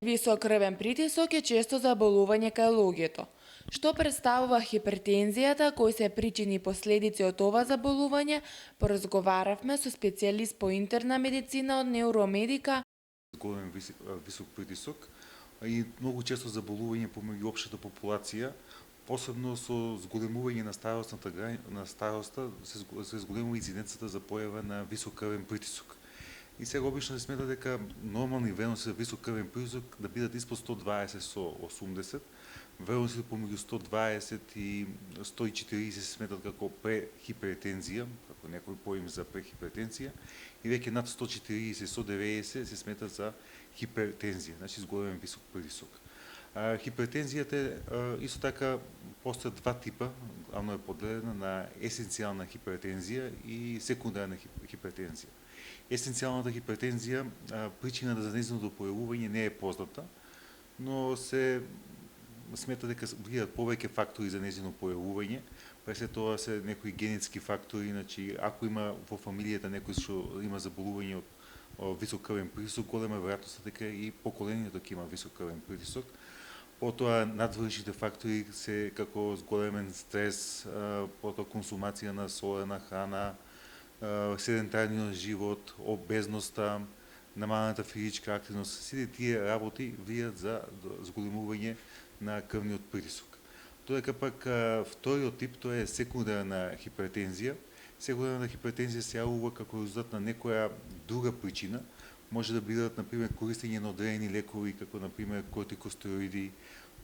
Висок крвен притисок е често заболување кај луѓето. Што представува хипертензијата, кои се причини и последици од ова заболување, поразговаравме со специјалист по интерна медицина од Неуромедика. Голем висок притисок и многу често заболување помеѓу општата популација, посебно со зголемување на староста се зголемува инциденцата за појава на висок крвен притисок. И сега обично се смета дека нормални вредности за висок крвен притисок да бидат испод 120 со 80, вредности помеѓу 120 и 140 се сметат како прехипертензија, како некој поим за прехипертензија, и веќе над 140 190 се сметат за хипертензија, значи зголемен висок притисок. Хипертензијата исто така постојат два типа, главно е поделена на есенцијална хипертензија и секундарна хипертензија. Есенцијалната хипертензија, причината за нејзиното појавување не е позната, но се смета дека влијаат повеќе фактори за нејзино појавување, пред тоа се некои генетски фактори, значи ако има во фамилијата некој што има заболување од висок крвен притисок, голема веројатност дека и поколението ќе има висок крвен притисок. Потоа надвршните фактори се како зголемен стрес, потоа консумација на солена храна, седентарниот живот, обезноста, намалената физичка активност, сите тие работи влијаат за зголемување на крвниот притисок. Додека пак вториот тип, тоа е секундарна хипертензија. Секундарна хипертензија се јавува како резултат на некоја друга причина. Може да бидат, например, користење на одредени лекови, како, например, кортикостероиди,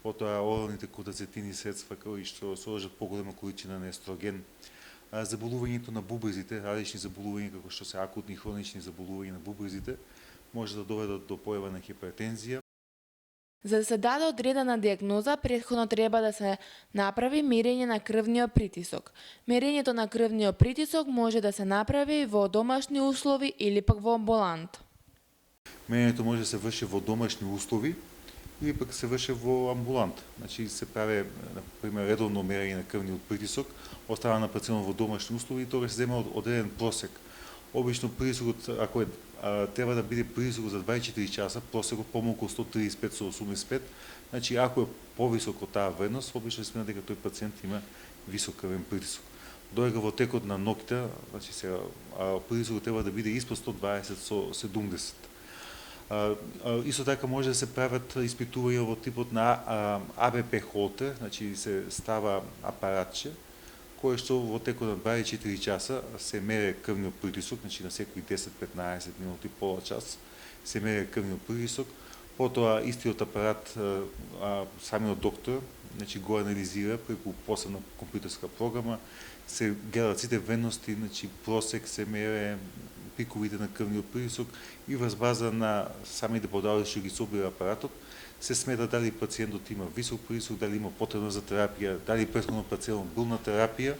потоа оралните контрацептивни средства, кои што содржат поголема количина на естроген, заболувањето на бубрезите, различни заболувања како што се акутни и хронични заболувања на бубрезите, може да доведат до појава на хипертензија. За да се даде одредена диагноза, претходно треба да се направи мерење на крвниот притисок. Мерењето на крвниот притисок може да се направи во домашни услови или пак во амбулант. Мерењето може да се врши во домашни услови или пак се врши во амбулант. Значи се прави, например, редовно мерење на крвниот притисок, остава на пациентот во домашни услови и тогаш се зема одреден просек. Обично притисокот, ако треба да биде притисок за 24 часа, просекот помалку 135 со 85, значи ако е повисок од таа вредност, обично се смета дека тој пациент има висок крвен притисок. Додека во текот на ноќта, значи сега притисокот треба да биде испод 120 со 70. Исто така може да се прават испитувања во типот на АБП холтер, значи се става апаратче, кое што во текот на 24 часа се мере крвниот притисок, значи на секои 10-15 минути, пола час, се мере крвниот притисок, потоа истиот апарат, самиот доктор, значи го анализира преку посебна компјутерска програма, се гледат сите вредности, значи просек се мере, пиковите на крвниот притисок и врз база на самите податоци што ги собира апаратот, се смета дали пациентот има висок притисок, дали има потребна за терапија, дали претходно пациентот бил на терапија,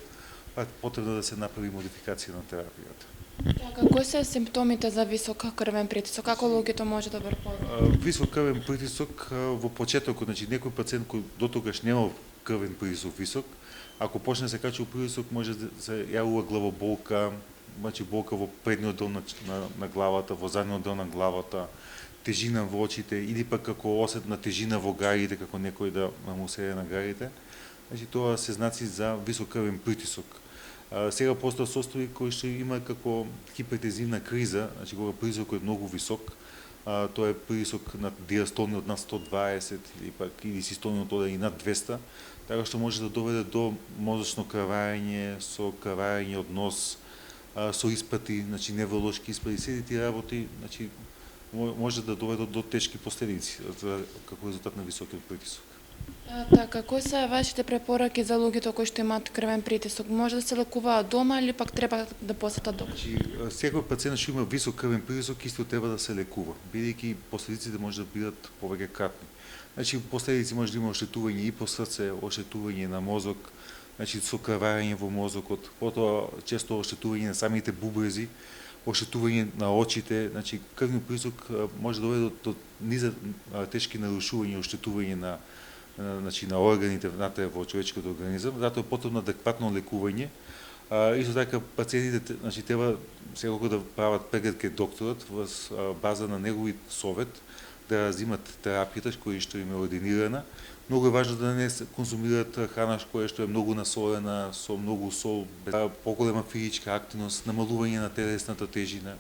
па потребно да се направи модификација на терапијата. Така, кои се симптомите за висок крвен притисок? Како луѓето може да препознаат? Висок крвен притисок во почетокот, значи некој пациент кој дотогаш немал крвен притисок висок, ако почне се качува притисок, може да се јавува главоболка, значи болка во предниот дел на главата, во задниот дел на главата, тежина во очите или пак како осетна тежина во гарите, како некој да му седе на гарите. Значи тоа се знаци за висок крвен притисок. Сега постојат состојби кои што има како хипертензивна криза, значи кога притисокот е многу висок, тоа е притисок над диастониот над 120 или систолниот и над 200, така што може да доведе до мозочно крварење, со крварење од нос, со испати, значи невролошки испати, сите тие работи, значи може да доведат до тешки последици како резултат на високиот притисок. Така, кои се вашите препораки за луѓето кои што имаат крвен притисок? Може да се лекуваат дома или пак треба да посетат доктор? Значи, секој пациент што има висок крвен притисок исто треба да се лекува, бидејќи последиците може да бидат повеќе кратни. Значи, последици може да има оштетување и по срце, оштетување на мозок, значи со крварење во мозокот, потоа често оштетување на самите бубрези, оштетување на очите, значи крвниот притисок може да доведе до низа тешки нарушувања, оштетување на значи на органите внатре во човечкиот организам, затоа е потребно адекватно лекување. Исто така пациентите значи треба секако да прават преглед кај докторот во база на неговиот совет, да взимат терапијата која што им е ординирана. Многу е важно да не конзумираат храна која што е многу насолена, со многу сол, без поголема физичка активност, намалување на телесната тежина